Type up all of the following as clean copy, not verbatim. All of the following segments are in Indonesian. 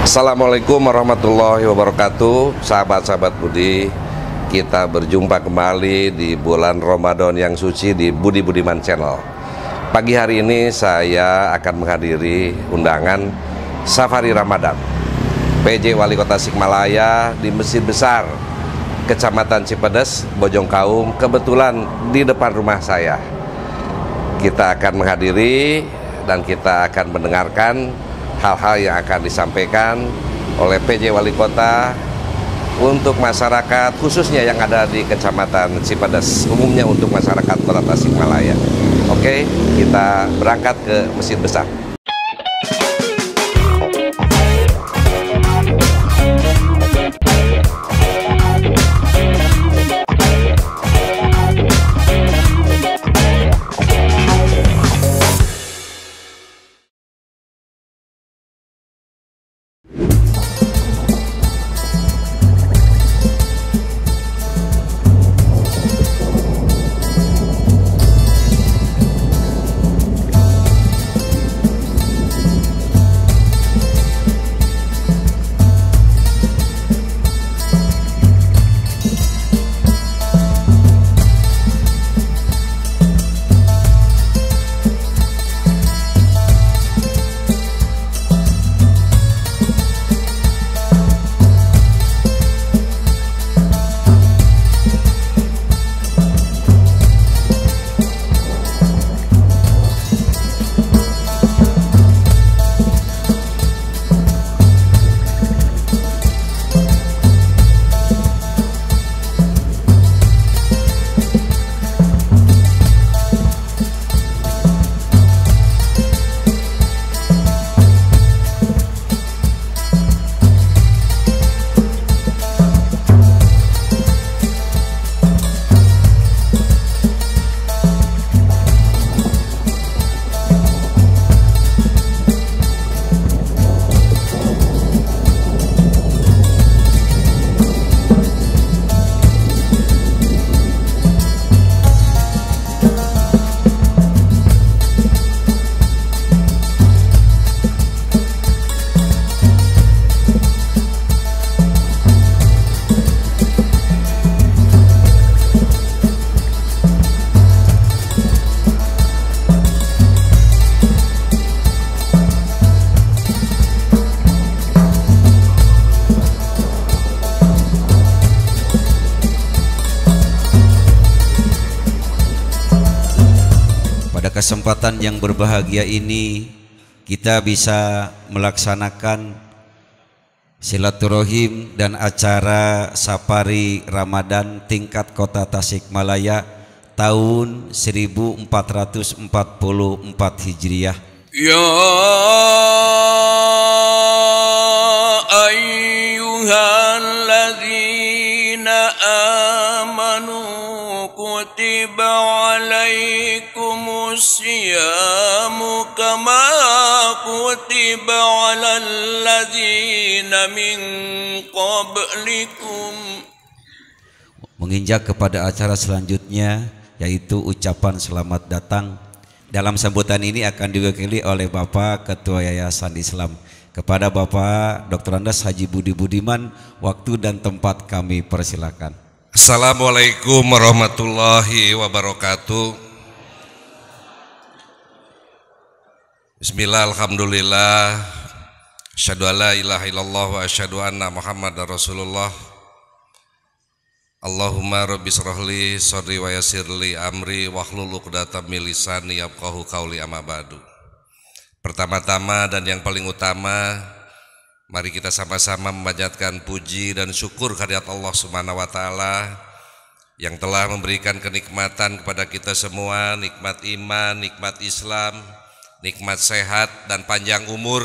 Assalamualaikum warahmatullahi wabarakatuh. Sahabat-sahabat Budi, kita berjumpa kembali di bulan Ramadan yang suci di Budi Budiman Channel. Pagi hari ini saya akan menghadiri undangan Safari Ramadan PJ Wali Kota Tasikmalaya di Masjid Besar Kecamatan Cipedes, Bojongkaum, kebetulan di depan rumah saya. Kita akan menghadiri dan kita akan mendengarkan hal-hal yang akan disampaikan oleh PJ Wali Kota untuk masyarakat khususnya yang ada di Kecamatan Cipedes, umumnya untuk masyarakat Kota Tasikmalaya. Oke, kita berangkat ke Masjid Besar. Kesempatan yang berbahagia ini kita bisa melaksanakan silaturahim dan acara Safari Ramadan tingkat Kota Tasikmalaya tahun 1444 Hijriah. Ya ayyuhalladzina amanu kutiba alaikumusyiyamu kama kutiba alal ladzina min qablikum. Menginjak kepada acara selanjutnya, yaitu ucapan selamat datang. Dalam sambutan ini akan diwakili oleh Bapak Ketua Yayasan Islam. Kepada Bapak Dr. Andes Haji Budi Budiman, waktu dan tempat kami persilakan. Assalamualaikum warahmatullahi wabarakatuh. Bismillah, alhamdulillah, asyhadu an la ilaha illallah wa asyhadu anna Muhammadar Rasulullah. Allahumma rabbi shrahli sadri wa yassirli amri wahlul 'uqdatam min lisani yafqahu qauli amma ba'du. Pertama-tama dan yang paling utama, mari kita sama-sama memanjatkan puji dan syukur kehadirat Allah Subhanahu wa taala yang telah memberikan kenikmatan kepada kita semua, nikmat iman, nikmat Islam, nikmat sehat dan panjang umur,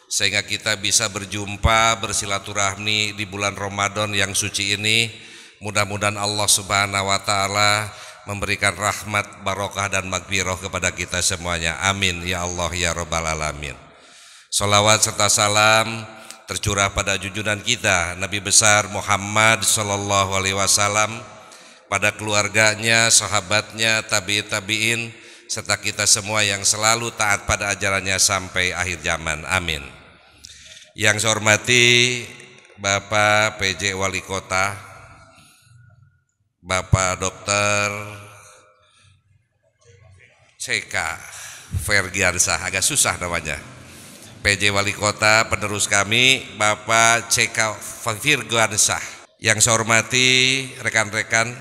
sehingga kita bisa berjumpa bersilaturahmi di bulan Ramadan yang suci ini. Mudah-mudahan Allah Subhanahu wa taala memberikan rahmat, barokah dan maghfirah kepada kita semuanya. Amin ya Allah ya rabbal alamin. Salawat serta salam tercurah pada junjungan kita Nabi besar Muhammad sallallahu alaihi wasallam, pada keluarganya, sahabatnya, tabi'in, serta kita semua yang selalu taat pada ajarannya sampai akhir zaman. Amin. Yang saya hormati Bapak PJ Wali Kota, Bapak Dr. CK Fergiansah, agak susah namanya. PJ Wali Kota, penerus kami Bapak CK Fergiansah. Yang saya hormati rekan-rekan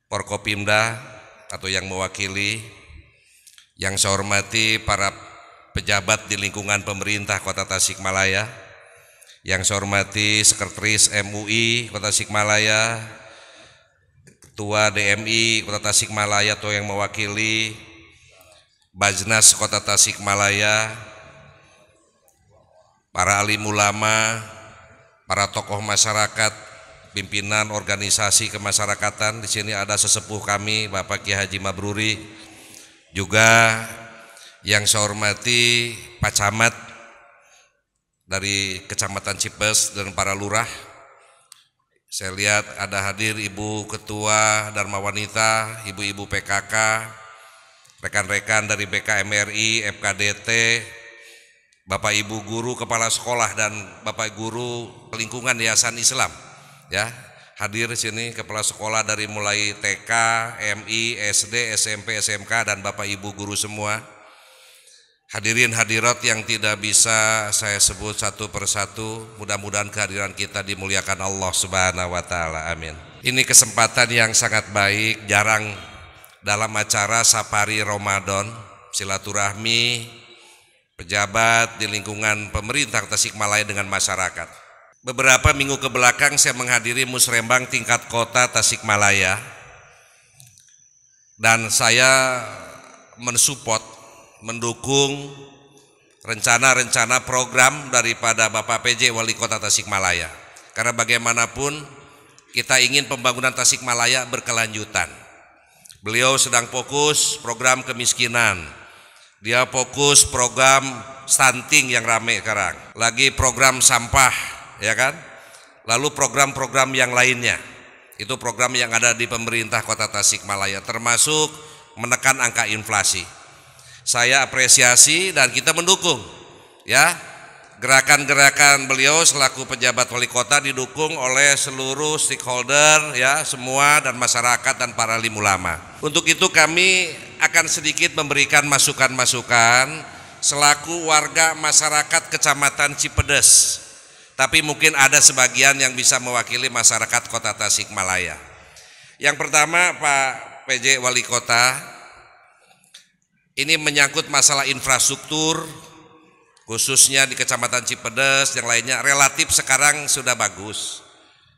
Forkopimda atau yang mewakili, yang saya hormati para pejabat di lingkungan pemerintah Kota Tasikmalaya, yang saya hormati Sekretaris MUI Kota Tasikmalaya, Ketua DMI Kota Tasikmalaya atau yang mewakili Bajnas Kota Tasikmalaya, para alim ulama, para tokoh masyarakat, pimpinan organisasi kemasyarakatan. Di sini ada sesepuh kami Bapak Kiai Haji Mabruri, juga yang saya hormati Pak Camat dari Kecamatan Cipes dan para lurah. Saya lihat ada hadir Ibu Ketua Dharma Wanita, Ibu-ibu PKK, rekan-rekan dari BKMRI, FKDT, Bapak Ibu guru kepala sekolah dan Bapak guru lingkungan Yayasan Islam, ya, hadir di sini kepala sekolah dari mulai TK, MI, SD, SMP, SMK dan Bapak Ibu guru semua. Hadirin hadirat yang tidak bisa saya sebut satu persatu, mudah-mudahan kehadiran kita dimuliakan Allah Subhanahu wa taala. Amin. Ini kesempatan yang sangat baik, jarang dalam acara Safari Ramadan, silaturahmi pejabat di lingkungan pemerintah Tasikmalaya dengan masyarakat. Beberapa minggu ke belakang saya menghadiri musrembang tingkat kota Tasikmalaya dan saya mensupport, mendukung rencana-rencana program daripada Bapak PJ Wali Kota Tasikmalaya. Karena bagaimanapun kita ingin pembangunan Tasikmalaya berkelanjutan. Beliau sedang fokus program kemiskinan, dia fokus program stunting yang rame sekarang, lagi program sampah, ya kan? Lalu program-program yang lainnya, itu program yang ada di pemerintah Kota Tasikmalaya, termasuk menekan angka inflasi. Saya apresiasi dan kita mendukung, ya, gerakan-gerakan beliau selaku pejabat wali kota didukung oleh seluruh stakeholder, ya, semua dan masyarakat dan para alim ulama. Untuk itu kami akan sedikit memberikan masukan-masukan selaku warga masyarakat Kecamatan Cipedes, tapi mungkin ada sebagian yang bisa mewakili masyarakat Kota Tasikmalaya. Yang pertama, Pak PJ Wali Kota, ini menyangkut masalah infrastruktur, khususnya di Kecamatan Cipedes, yang lainnya relatif sekarang sudah bagus,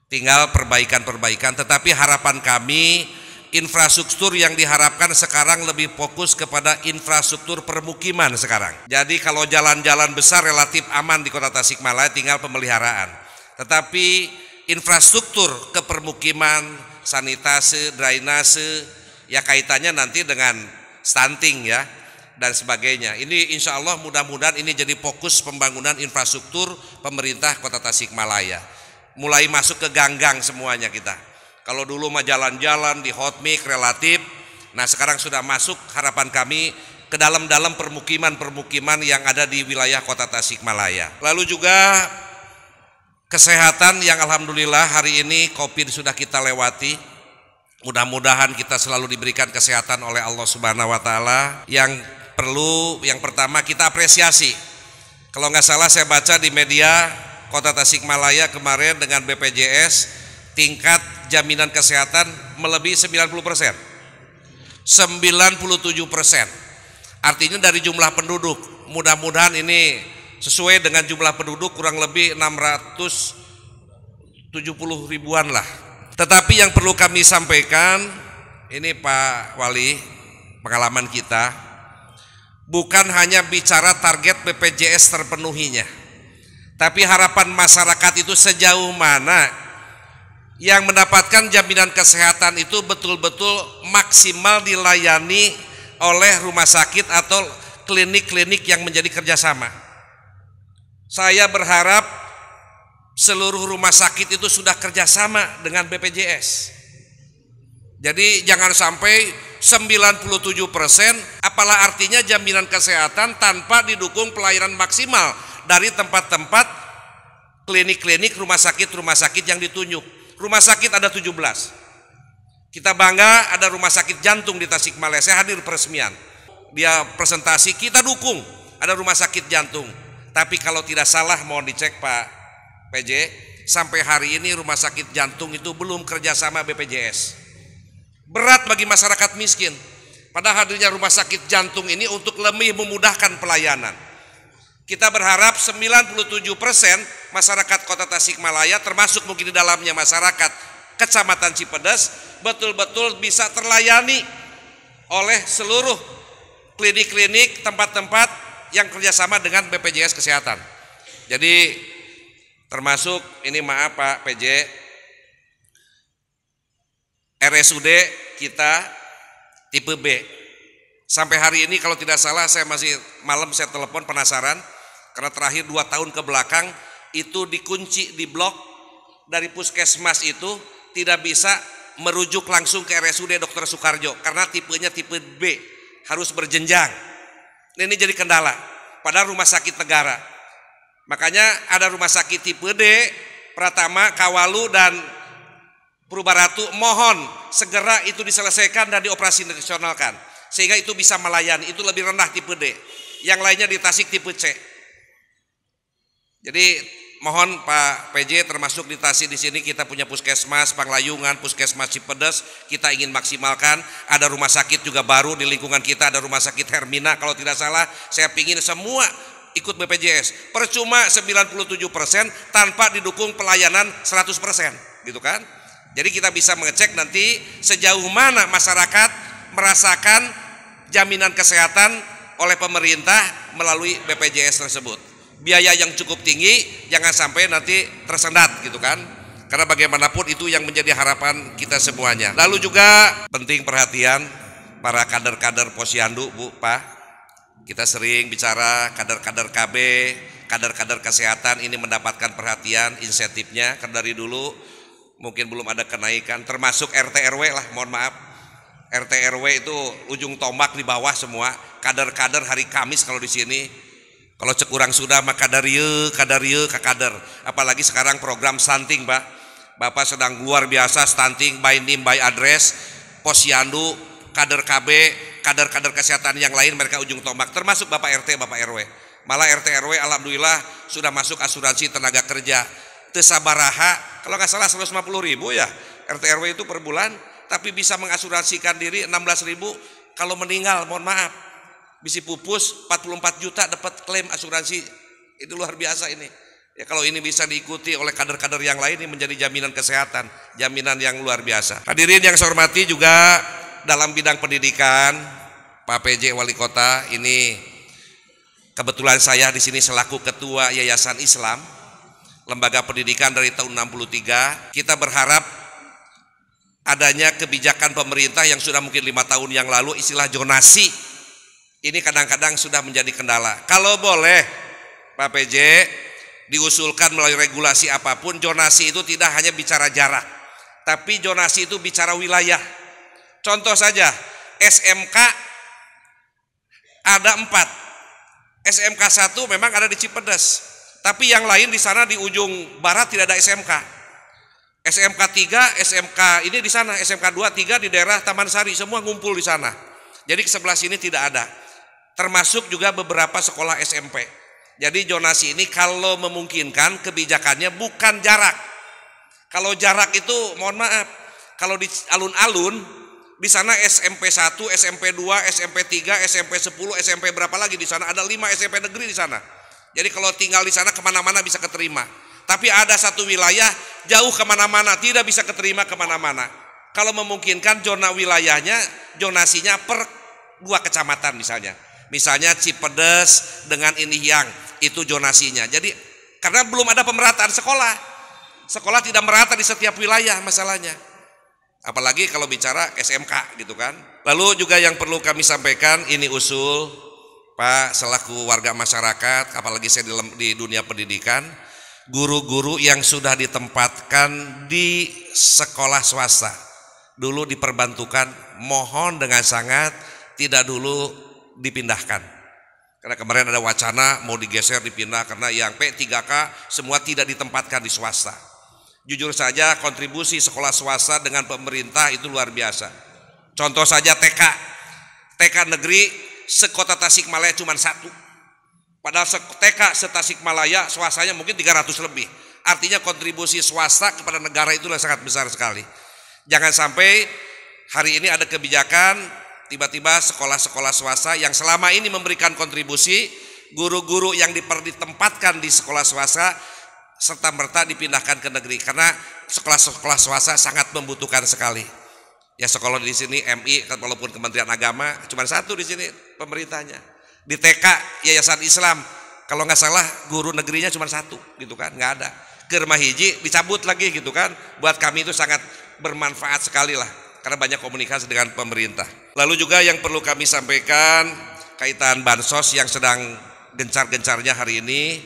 tinggal perbaikan-perbaikan, tetapi harapan kami infrastruktur yang diharapkan sekarang lebih fokus kepada infrastruktur permukiman sekarang. Jadi kalau jalan-jalan besar relatif aman di Kota Tasikmalaya, tinggal pemeliharaan. Tetapi infrastruktur ke permukiman, sanitase, drainase, ya kaitannya nanti dengan stunting, ya, dan sebagainya. Ini insya Allah mudah-mudahan ini jadi fokus pembangunan infrastruktur pemerintah Kota Tasikmalaya. Mulai masuk ke ganggang semuanya kita. Kalau dulu mah jalan-jalan di hotmik relatif, nah sekarang sudah masuk harapan kami ke dalam-dalam permukiman-permukiman yang ada di wilayah Kota Tasikmalaya. Lalu juga kesehatan yang alhamdulillah hari ini COVID sudah kita lewati. Mudah-mudahan kita selalu diberikan kesehatan oleh Allah Subhanahu wa taala. Yang perlu, yang pertama kita apresiasi. Kalau nggak salah saya baca di media Kota Tasikmalaya kemarin dengan BPJS tingkat jaminan kesehatan melebihi 90%, 97%. Artinya dari jumlah penduduk, mudah-mudahan ini sesuai dengan jumlah penduduk kurang lebih 670 ribuan lah. Tetapi yang perlu kami sampaikan, ini Pak Wali, pengalaman kita, bukan hanya bicara target BPJS terpenuhinya, tapi harapan masyarakat itu sejauh mana yang mendapatkan jaminan kesehatan itu betul-betul maksimal dilayani oleh rumah sakit atau klinik-klinik yang menjadi kerjasama. Saya berharap seluruh rumah sakit itu sudah kerjasama dengan BPJS. Jadi jangan sampai 97%, apalah artinya jaminan kesehatan tanpa didukung pelayanan maksimal dari tempat-tempat klinik-klinik, rumah sakit yang ditunjuk. Rumah sakit ada 17. Kita bangga ada rumah sakit jantung di Tasikmalaya. Saya hadir peresmian. Dia presentasi, kita dukung ada rumah sakit jantung. Tapi kalau tidak salah, mohon dicek Pak PJ, sampai hari ini rumah sakit jantung itu belum kerjasama BPJS. Berat bagi masyarakat miskin. Padahal hadirnya rumah sakit jantung ini untuk lebih memudahkan pelayanan. Kita berharap 97% masyarakat Kota Tasikmalaya, termasuk mungkin di dalamnya masyarakat Kecamatan Cipedes, betul-betul bisa terlayani oleh seluruh klinik-klinik, tempat-tempat yang kerjasama dengan BPJS Kesehatan. Jadi termasuk ini, maaf Pak PJ, RSUD kita tipe B. Sampai hari ini kalau tidak salah, saya masih malam saya telepon penasaran, karena terakhir 2 tahun ke belakang itu dikunci di blok dari puskesmas itu, tidak bisa merujuk langsung ke RSUD Dr. Soekarjo karena tipenya tipe B, harus berjenjang. Ini jadi kendala padahal rumah sakit negara. Makanya ada rumah sakit tipe D, Pratama, Kawalu dan Purbaratu, mohon segera itu diselesaikan dan dioperasionalkan sehingga itu bisa melayani. Itu lebih rendah tipe D, yang lainnya di Tasik tipe C. Jadi mohon Pak PJ, termasuk di Tasik di sini kita punya puskesmas Panglayungan, puskesmas Cipedes, kita ingin maksimalkan. Ada rumah sakit juga baru di lingkungan kita, ada rumah sakit Hermina kalau tidak salah. Saya pingin semua ikut BPJS. Percuma 97% tanpa didukung pelayanan 100%, gitu kan? Jadi kita bisa mengecek nanti sejauh mana masyarakat merasakan jaminan kesehatan oleh pemerintah melalui BPJS tersebut. Biaya yang cukup tinggi, jangan sampai nanti tersendat, gitu kan? Karena bagaimanapun itu yang menjadi harapan kita semuanya. Lalu juga penting perhatian para kader-kader Posyandu, Bu, Pak. Kita sering bicara kader-kader KB, kader-kader kesehatan ini mendapatkan perhatian, insentifnya. Karena dari dulu mungkin belum ada kenaikan, termasuk RT RW lah, mohon maaf. RT RW itu ujung tombak di bawah semua. Kader-kader hari Kamis kalau di sini. Kalau cek urang sudah maka kader. Apalagi sekarang program stunting, Pak. Bapak sedang luar biasa stunting by name by address. Posyandu, kader KB, kader-kader kesehatan yang lain mereka ujung tombak, termasuk Bapak RT, Bapak RW. Malah RT RW alhamdulillah sudah masuk asuransi tenaga kerja. Teu sabaraha, kalau nggak salah 150.000 ya RT RW itu per bulan, tapi bisa mengasuransikan diri 16.000 kalau meninggal, mohon maaf. Bisi pupus 44 juta dapat klaim asuransi. Itu luar biasa ini. Ya kalau ini bisa diikuti oleh kader-kader yang lain, ini menjadi jaminan kesehatan, jaminan yang luar biasa. Hadirin yang saya hormati, juga dalam bidang pendidikan, Pak PJ Wali Kota, ini kebetulan saya di sini selaku Ketua Yayasan Islam, lembaga pendidikan dari tahun 63. Kita berharap adanya kebijakan pemerintah yang sudah mungkin 5 tahun yang lalu, istilah zonasi. Ini kadang-kadang sudah menjadi kendala. Kalau boleh Pak PJ diusulkan melalui regulasi apapun, zonasi itu tidak hanya bicara jarak, tapi zonasi itu bicara wilayah. Contoh saja, SMK ada 4. SMK 1 memang ada di Cipedes, tapi yang lain di sana di ujung barat tidak ada SMK. SMK 3, SMK ini di sana, SMK 2, 3 di daerah Taman Sari, semua ngumpul di sana. Jadi ke sebelah sini tidak ada. Termasuk juga beberapa sekolah SMP. Jadi zonasi ini kalau memungkinkan kebijakannya bukan jarak. Kalau jarak itu mohon maaf, kalau di alun-alun di sana SMP 1, SMP 2, SMP 3, SMP 10, SMP berapa lagi di sana, ada 5 SMP negeri di sana. Jadi kalau tinggal di sana kemana-mana bisa keterima. Tapi ada satu wilayah jauh kemana-mana, tidak bisa keterima kemana-mana. Kalau memungkinkan zona wilayahnya, zonasinya per 2 kecamatan misalnya. Misalnya Cipedes dengan Inihang, itu zonasinya. Jadi karena belum ada pemerataan sekolah. Sekolah tidak merata di setiap wilayah masalahnya. Apalagi kalau bicara SMK gitu kan. Lalu juga yang perlu kami sampaikan, ini usul Pak selaku warga masyarakat, apalagi saya di dunia pendidikan, guru-guru yang sudah ditempatkan di sekolah swasta dulu diperbantukan, mohon dengan sangat tidak dulu dipindahkan. Karena kemarin ada wacana mau digeser dipindah karena yang P3K semua tidak ditempatkan di swasta. Jujur saja kontribusi sekolah swasta dengan pemerintah itu luar biasa. Contoh saja TK negeri sekota Tasikmalaya cuma 1. Padahal TK se-Tasikmalaya swastanya mungkin 300 lebih. Artinya kontribusi swasta kepada negara itu sangat besar sekali. Jangan sampai hari ini ada kebijakan tiba-tiba sekolah-sekolah swasta yang selama ini memberikan kontribusi, guru-guru yang ditempatkan di sekolah swasta serta merta dipindahkan ke negeri karena sekolah-sekolah swasta sangat membutuhkan sekali. Ya sekolah di sini MI walaupun Kementerian Agama cuma 1 di sini pemerintahnya. Di TK Yayasan Islam kalau nggak salah guru negerinya cuma 1 gitu kan, nggak ada. Ke rumah hiji dicabut lagi gitu kan. Buat kami itu sangat bermanfaat sekali lah karena banyak komunikasi dengan pemerintah. Lalu juga yang perlu kami sampaikan kaitan bansos yang sedang gencar-gencarnya hari ini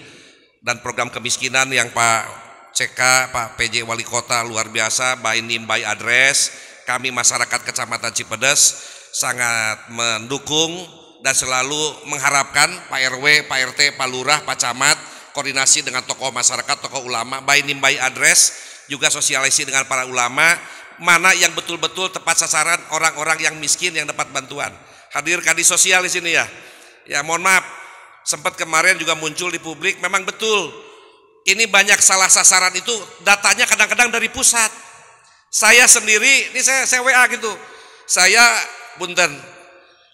dan program kemiskinan yang Pak CK, Pak PJ Wali Kota luar biasa, by name by address. Kami masyarakat Kecamatan Cipedes sangat mendukung dan selalu mengharapkan Pak RW, Pak RT, Pak Lurah, Pak Camat koordinasi dengan tokoh masyarakat, tokoh ulama, by name by address, juga sosialisasi dengan para ulama mana yang betul-betul tepat sasaran orang-orang yang miskin yang dapat bantuan. Hadir kadis sosial di sini ya. Ya mohon maaf, sempat kemarin juga muncul di publik, memang betul ini banyak salah sasaran itu datanya kadang-kadang dari pusat. Saya sendiri, ini saya WA gitu, saya punten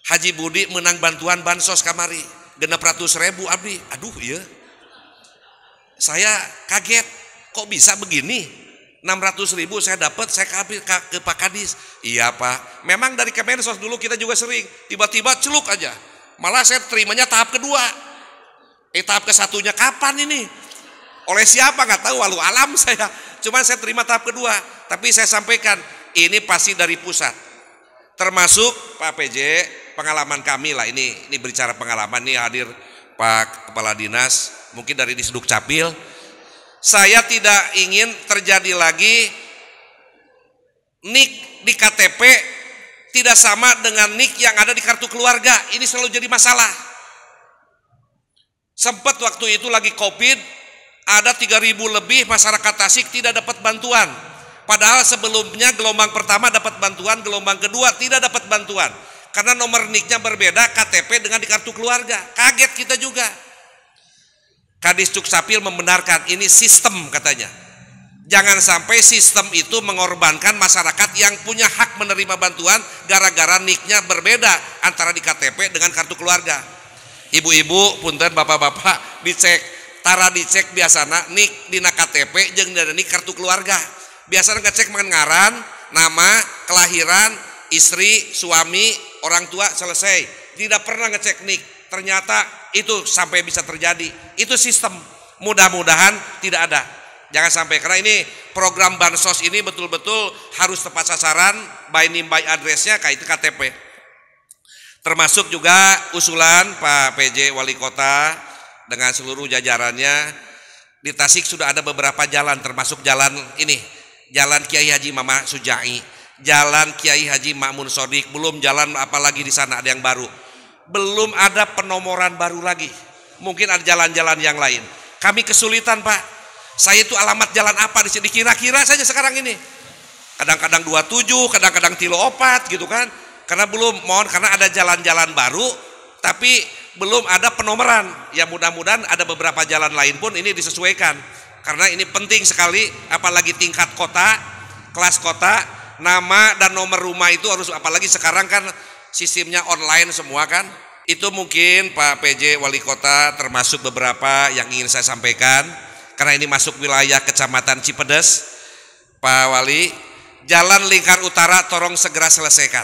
Haji Budi menang bantuan bansos kamari 600.000 abdi, aduh iya saya kaget kok bisa begini. 600.000 saya dapat, saya ke Pak Kadis. Iya Pak, memang dari Kemensos dulu kita juga sering tiba-tiba celuk aja. Malah saya terimanya tahap kedua. Tahap ke-1-nya kapan ini? Oleh siapa nggak tahu, walau alam saya. Cuman saya terima tahap kedua. Tapi saya sampaikan ini pasti dari pusat. Termasuk Pak PJ, pengalaman kami lah ini berbicara pengalaman nih hadir Pak Kepala Dinas, mungkin dari Disduk Capil. Saya tidak ingin terjadi lagi NIK di KTP tidak sama dengan NIK yang ada di kartu keluarga. Ini selalu jadi masalah. Sempat waktu itu lagi COVID, ada 3.000 lebih masyarakat Tasik tidak dapat bantuan. Padahal sebelumnya gelombang pertama dapat bantuan, gelombang kedua tidak dapat bantuan. Karena nomor NIK-nya berbeda KTP dengan di kartu keluarga. Kaget kita juga. Kadis Dukcapil membenarkan ini sistem katanya. Jangan sampai sistem itu mengorbankan masyarakat yang punya hak menerima bantuan gara-gara NIK-nya berbeda antara di KTP dengan kartu keluarga. Ibu-ibu, punten bapak-bapak, dicek, tara dicek biasana NIK dina KTP jeung dina NIK kartu keluarga. Biasanya ngecek ngaran, nama, kelahiran, istri, suami, orang tua selesai. Tidak pernah ngecek NIK. Ternyata itu sampai bisa terjadi. Itu sistem. Mudah-mudahan tidak ada. Jangan sampai, karena ini program bansos ini betul-betul harus tepat sasaran, by name by address-nya kayak itu KTP. Termasuk juga usulan Pak PJ Wali Kota dengan seluruh jajarannya, di Tasik sudah ada beberapa jalan, termasuk jalan ini, Jalan Kiai Haji Mama Sujai, Jalan Kiai Haji Ma'mun Sodik, belum jalan apalagi di sana ada yang baru. Belum ada penomoran baru lagi. Mungkin ada jalan-jalan yang lain. Kami kesulitan Pak. Saya itu alamat jalan apa di sini? Kira-kira saja sekarang ini. Kadang-kadang 27, kadang-kadang 34 gitu kan. Karena belum karena ada jalan-jalan baru, tapi belum ada penomoran. Ya mudah-mudahan ada beberapa jalan lain pun ini disesuaikan. Karena ini penting sekali, apalagi tingkat kota, kelas kota, nama dan nomor rumah itu harus, apalagi sekarang kan sistemnya online semua kan. Itu mungkin Pak PJ Wali Kota termasuk beberapa yang ingin saya sampaikan. Karena ini masuk wilayah Kecamatan Cipedes, Pak Wali, jalan lingkar utara tolong segera selesaikan.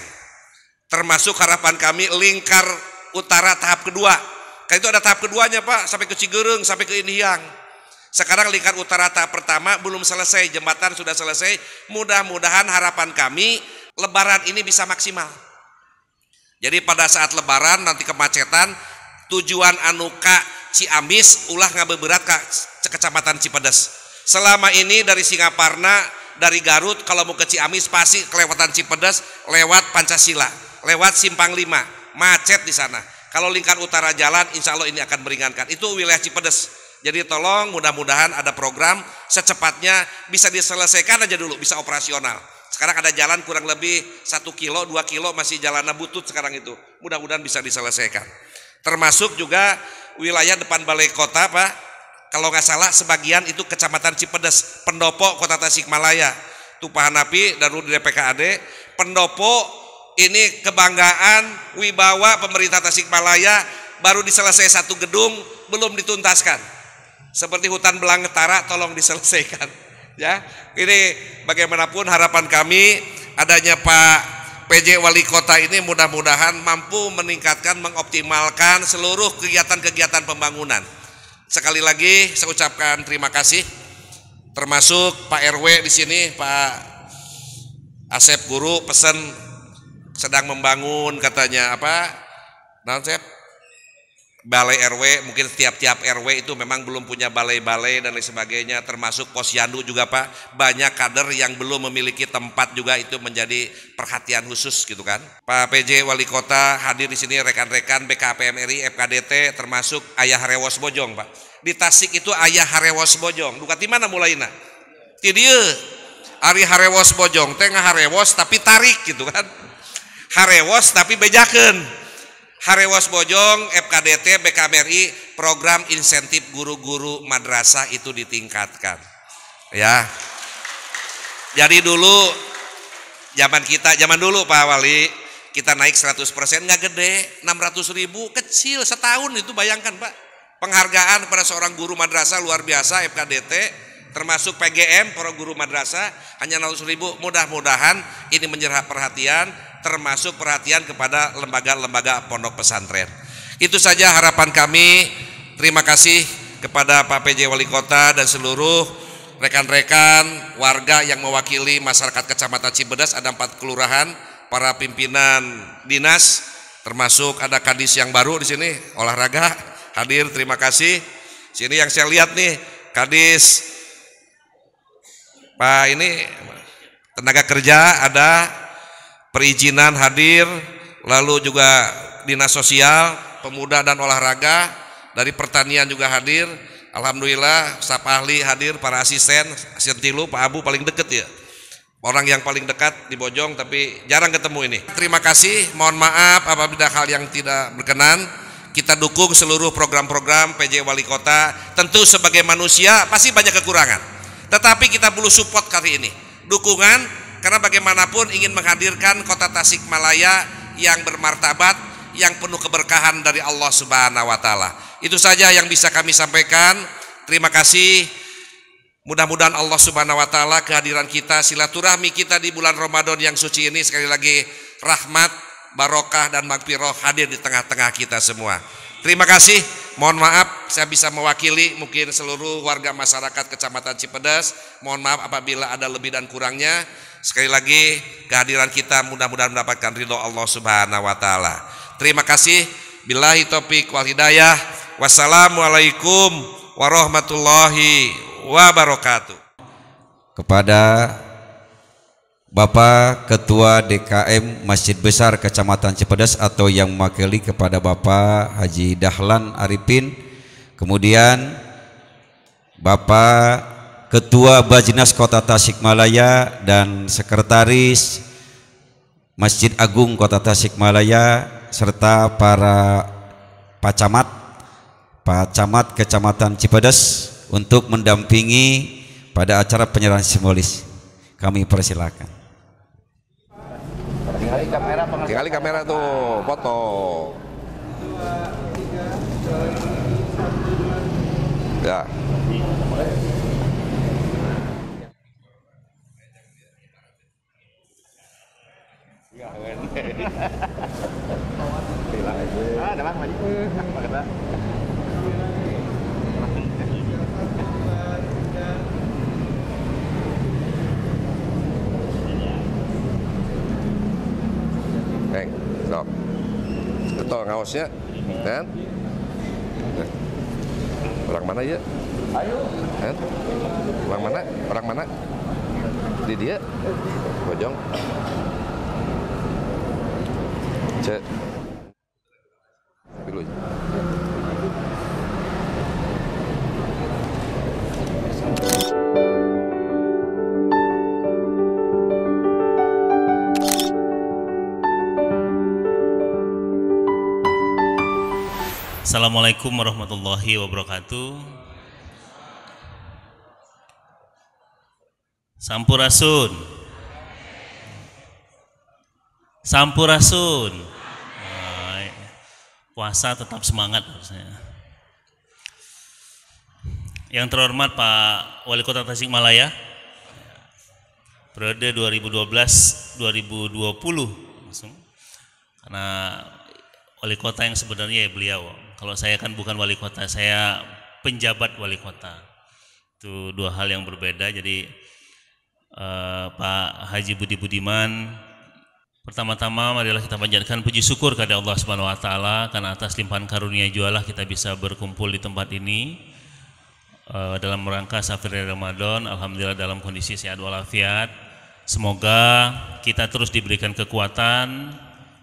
Termasuk harapan kami lingkar utara tahap kedua. Karena itu ada tahap keduanya Pak, sampai ke Cigereng, sampai ke Indihang. Sekarang lingkar utara tahap pertama belum selesai, jembatan sudah selesai. Mudah-mudahan harapan kami Lebaran ini bisa maksimal. Jadi pada saat Lebaran nanti kemacetan, tujuan Anuka Ciamis ulah ngabeberat ke Kecamatan Cipedes. Selama ini dari Singaparna, dari Garut kalau mau ke Ciamis pasti kelewatan Cipedes, lewat Pancasila, lewat Simpang 5, macet di sana. Kalau lingkar utara jalan, insya Allah ini akan meringankan. Itu wilayah Cipedes. Jadi tolong mudah-mudahan ada program secepatnya bisa diselesaikan aja dulu, bisa operasional. Sekarang ada jalan kurang lebih 1 kilo, 2 kilo masih jalannya butut sekarang itu. Mudah-mudahan bisa diselesaikan. Termasuk juga wilayah depan balai kota Pak, kalau nggak salah sebagian itu kecamatan Cipedes, pendopo kota Tasikmalaya. Itu Pak Hanapi dan di DPKAD, pendopo ini kebanggaan wibawa pemerintah Tasikmalaya, baru diselesai 1 gedung belum dituntaskan. Seperti hutan Belanggetara tolong diselesaikan. Ya, ini bagaimanapun harapan kami adanya Pak PJ Wali Kota ini mudah-mudahan mampu meningkatkan, mengoptimalkan seluruh kegiatan-kegiatan pembangunan. Sekali lagi saya ucapkan terima kasih, termasuk Pak RW di sini, Pak Asep Guru pesan sedang membangun katanya apa? Asep? Balai RW, mungkin tiap-tiap RW itu memang belum punya balai-balai dan lain sebagainya, termasuk Posyandu juga Pak, banyak kader yang belum memiliki tempat juga, itu menjadi perhatian khusus gitu kan. Pak PJ Wali Kota hadir di sini, rekan-rekan BKPMRI, FKDT, termasuk Ayah Harewos Bojong Pak. Di Tasik itu Ayah Harewos Bojong, duka di mana mulainya? Ti dieu. Ari Harewos Bojong, tengah Harewos tapi tarik gitu kan. Harewos tapi bejakeun. Harewos Bojong, FKDT, BKMRI, program insentif guru-guru madrasah itu ditingkatkan. Ya. Jadi dulu zaman dulu Pak Wali, kita naik 100%, nggak gede, 600.000, kecil setahun itu, bayangkan Pak. Penghargaan pada seorang guru madrasah luar biasa, FKDT, termasuk PGM, para guru madrasah, hanya 600.000. Mudah-mudahan ini menyerap perhatian, termasuk perhatian kepada lembaga-lembaga pondok pesantren. Itu saja harapan kami. Terima kasih kepada Pak PJ Wali Kota dan seluruh rekan-rekan warga yang mewakili masyarakat Kecamatan Cipedes. Ada 4 kelurahan, para pimpinan dinas, termasuk ada kadis yang baru di sini, olahraga hadir. Terima kasih. Sini yang saya lihat nih, kadis Pak ini tenaga kerja ada, perizinan hadir, lalu juga dinas sosial, pemuda dan olahraga, dari pertanian juga hadir. Alhamdulillah staf ahli hadir, para asisten tilu, Pak Abu paling deket ya, orang yang paling dekat di Bojong, tapi jarang ketemu ini. Terima kasih, mohon maaf apabila hal yang tidak berkenan. Kita dukung seluruh program-program PJ Wali Kota. Tentu sebagai manusia pasti banyak kekurangan, tetapi kita perlu support kali ini, dukungan. Karena bagaimanapun ingin menghadirkan kota Tasikmalaya yang bermartabat, yang penuh keberkahan dari Allah Subhanahu wa Ta'ala. Itu saja yang bisa kami sampaikan. Terima kasih. Mudah-mudahan Allah Subhanahu wa Ta'ala kehadiran kita, silaturahmi kita di bulan Ramadan yang suci ini, sekali lagi rahmat, barokah dan magfirah hadir di tengah-tengah kita semua. Terima kasih. Mohon maaf saya bisa mewakili mungkin seluruh warga masyarakat Kecamatan Cipedes. Mohon maaf apabila ada lebih dan kurangnya. Sekali lagi kehadiran kita mudah-mudahan mendapatkan ridho Allah Subhanahu wa Ta'ala. Terima kasih. Billahi taufik wal hidayah. Wassalamualaikum warahmatullahi wabarakatuh. Kepada Bapak Ketua DKM Masjid Besar Kecamatan Cipedes atau yang mewakili kepada Bapak Haji Dahlan Arifin, kemudian Bapak Ketua Bajnas Kota Tasikmalaya dan Sekretaris Masjid Agung Kota Tasikmalaya, serta para Pak Camat Kecamatan Cipedes untuk mendampingi pada acara penyerahan simbolis. Kami persilakan. Tinggali kamera tuh, foto. Ya. Sok. Betul ngawasnya, kan? Orang mana ya? Kan? Orang mana? Orang mana? Di dia? Bojong. Cek. Assalamualaikum warahmatullahi wabarakatuh. Sampurasun. Sampurasun. Puasa tetap semangat harusnya. Yang terhormat Pak Wali Kota Tasikmalaya, periode 2012-2020, karena wali kota yang sebenarnya ya beliau. Kalau saya kan bukan wali kota, saya penjabat wali kota. Itu dua hal yang berbeda. Jadi Pak Haji Budi Budiman, pertama-tama marilah kita panjatkan puji syukur kepada Allah Subhanahu wa taala karena atas limpahan karunia jualah kita bisa berkumpul di tempat ini dalam rangka Safari Ramadan. Alhamdulillah dalam kondisi sehat walafiat. Semoga kita terus diberikan kekuatan,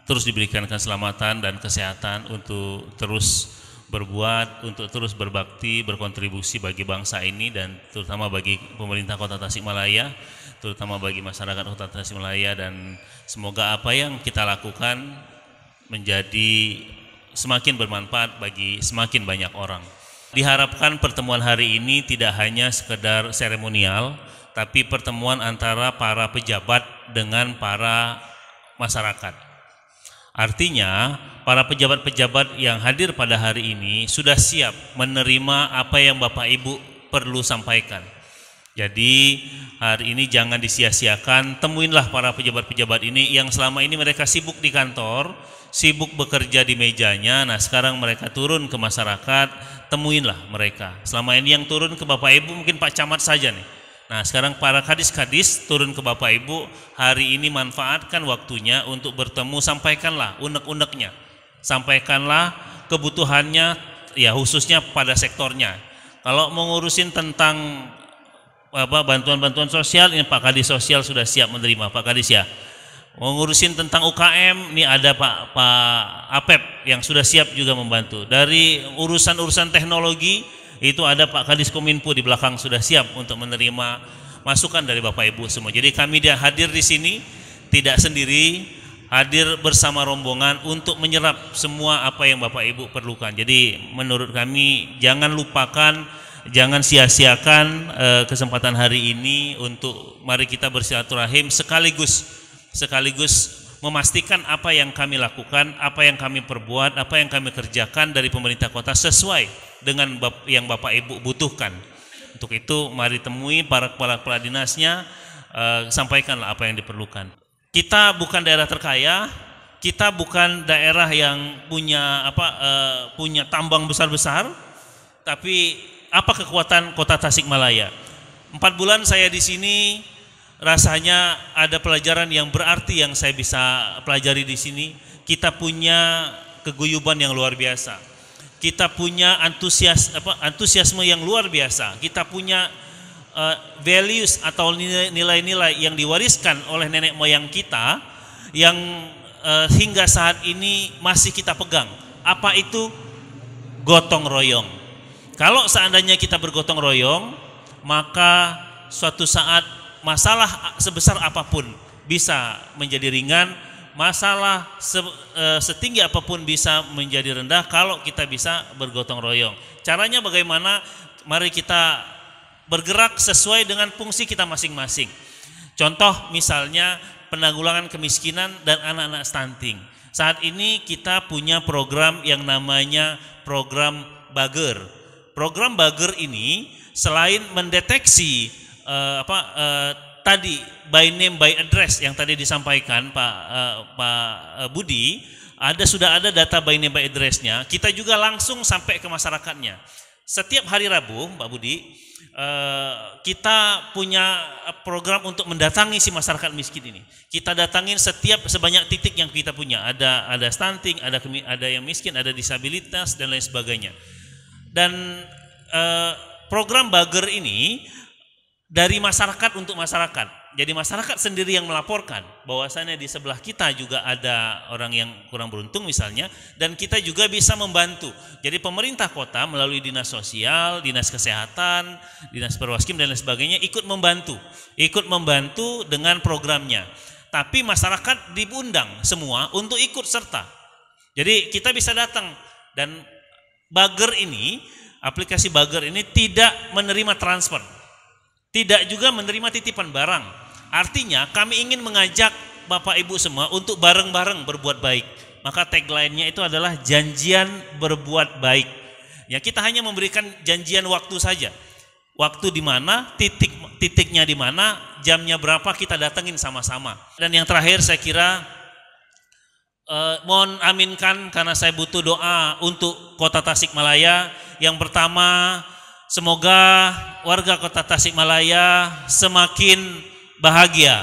terus diberikan keselamatan dan kesehatan untuk terus berbuat, untuk terus berbakti, berkontribusi bagi bangsa ini dan terutama bagi pemerintah Kota Tasikmalaya, terutama bagi masyarakat Kota Tasikmalaya, dan semoga apa yang kita lakukan menjadi semakin bermanfaat bagi semakin banyak orang. Diharapkan pertemuan hari ini tidak hanya sekedar seremonial, tapi pertemuan antara para pejabat dengan para masyarakat. Artinya, para pejabat-pejabat yang hadir pada hari ini sudah siap menerima apa yang Bapak Ibu perlu sampaikan. Jadi, hari ini jangan disia-siakan, temuinlah para pejabat-pejabat ini yang selama ini mereka sibuk di kantor, sibuk bekerja di mejanya. Nah, sekarang mereka turun ke masyarakat, temuinlah mereka. Selama ini yang turun ke Bapak Ibu mungkin Pak Camat saja nih. Nah, sekarang para kadis-kadis turun ke Bapak Ibu, hari ini manfaatkan waktunya untuk bertemu, sampaikanlah unek-uneknya, sampaikanlah kebutuhannya, ya khususnya pada sektornya. Kalau mau ngurusin tentang bantuan-bantuan sosial, ini Pak Kadis Sosial sudah siap menerima, Pak Kadis ya. Mau ngurusin tentang UKM, ini ada Pak Apep yang sudah siap juga membantu. Dari urusan-urusan teknologi, itu ada Pak Kadis Kominfo di belakang sudah siap untuk menerima masukan dari Bapak Ibu semua. Jadi kami hadir di sini tidak sendiri, hadir bersama rombongan untuk menyerap semua apa yang Bapak Ibu perlukan. Jadi menurut kami jangan lupakan, jangan sia-siakan kesempatan hari ini untuk mari kita bersilaturahim sekaligus memastikan apa yang kami lakukan, apa yang kami perbuat, apa yang kami kerjakan dari pemerintah kota sesuai dengan yang Bapak Ibu butuhkan. Untuk itu mari temui para kepala dinasnya, sampaikanlah apa yang diperlukan. Kita bukan daerah terkaya, kita bukan daerah yang punya punya tambang besar-besar, tapi apa kekuatan Kota Tasikmalaya? 4 bulan saya di sini, rasanya ada pelajaran yang berarti yang saya bisa pelajari di sini. Kita punya keguyuban yang luar biasa. Kita punya antusiasme yang luar biasa. Kita punya values atau nilai-nilai yang diwariskan oleh nenek moyang kita yang hingga saat ini masih kita pegang. Apa itu? Gotong royong. Kalau seandainya kita bergotong royong, maka suatu saat masalah sebesar apapun bisa menjadi ringan, masalah setinggi apapun bisa menjadi rendah kalau kita bisa bergotong royong. Caranya bagaimana? Mari kita bergerak sesuai dengan fungsi kita masing-masing. Contoh misalnya penanggulangan kemiskinan dan anak-anak stunting. Saat ini kita punya program yang namanya program Bager. Program Bager ini selain mendeteksi tadi by name by address yang tadi disampaikan Pak Budi, sudah ada data by name by addressnya. Kita juga langsung sampai ke masyarakatnya. Setiap hari Rabu, Pak Budi, kita punya program untuk mendatangi si masyarakat miskin ini. Kita datangin sebanyak titik yang kita punya. Ada stunting, ada yang miskin, ada disabilitas dan lain sebagainya. Dan program Bager ini dari masyarakat untuk masyarakat. Jadi masyarakat sendiri yang melaporkan bahwasannya di sebelah kita juga ada orang yang kurang beruntung misalnya, dan kita juga bisa membantu. Jadi pemerintah kota melalui dinas sosial, dinas kesehatan, dinas perwaskim dan lain sebagainya ikut membantu dengan programnya. Tapi masyarakat diundang semua untuk ikut serta. Jadi kita bisa datang dan Bager ini, aplikasi Bager ini tidak menerima transfer, tidak juga menerima titipan barang. Artinya kami ingin mengajak Bapak Ibu semua untuk bareng-bareng berbuat baik. Maka tagline-nya itu adalah janjian berbuat baik. Ya, kita hanya memberikan janjian waktu saja. Waktu di mana, titiknya di mana, jamnya berapa kita datengin sama-sama. Dan yang terakhir saya kira mohon aminkan karena saya butuh doa untuk Kota Tasikmalaya. Yang pertama, semoga warga Kota Tasikmalaya semakin bahagia.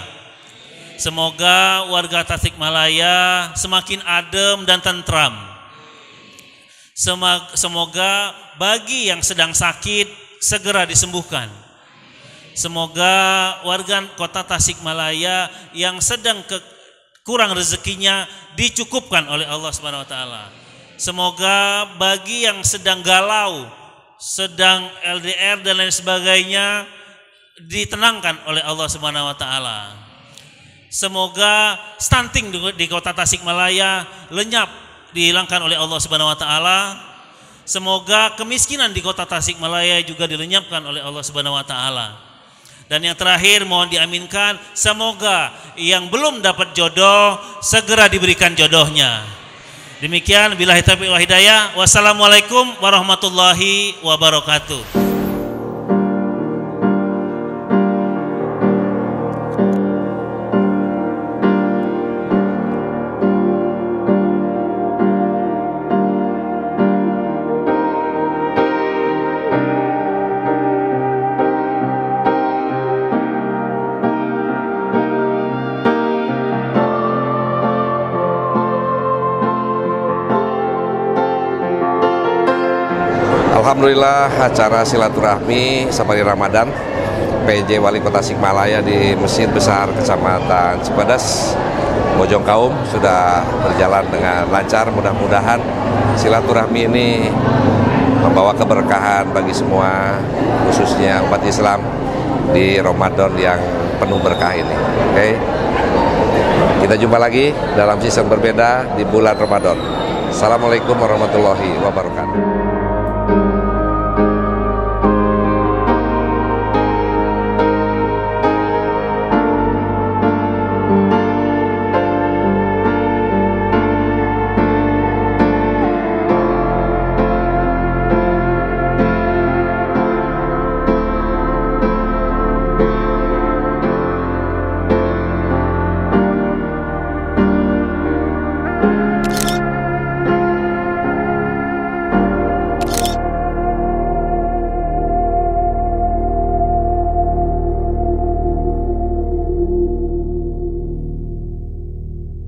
Semoga warga Tasikmalaya semakin adem dan tentram. Semoga bagi yang sedang sakit segera disembuhkan. Semoga warga Kota Tasikmalaya yang sedang kurang rezekinya dicukupkan oleh Allah Subhanahu wa taala. Semoga bagi yang sedang galau, sedang LDR dan lain sebagainya ditenangkan oleh Allah Subhanahu wa taala. Semoga stunting di Kota Tasikmalaya lenyap, dihilangkan oleh Allah Subhanahu wa taala. Semoga kemiskinan di Kota Tasikmalaya juga dilenyapkan oleh Allah Subhanahu wa taala. Dan yang terakhir mohon diaminkan, semoga yang belum dapat jodoh segera diberikan jodohnya. Demikian, billahi taufiq wal hidayah. Wassalamualaikum warahmatullahi wabarakatuh. Alhamdulillah, acara silaturahmi safari Ramadan PJ Wali Kota Tasikmalaya di Masjid Besar Kecamatan Cipadas, Bojong Kaum sudah berjalan dengan lancar. Mudah-mudahan silaturahmi ini membawa keberkahan bagi semua, khususnya umat Islam di Ramadan yang penuh berkah ini. Oke, kita jumpa lagi dalam season berbeda di bulan Ramadan. Assalamualaikum warahmatullahi wabarakatuh.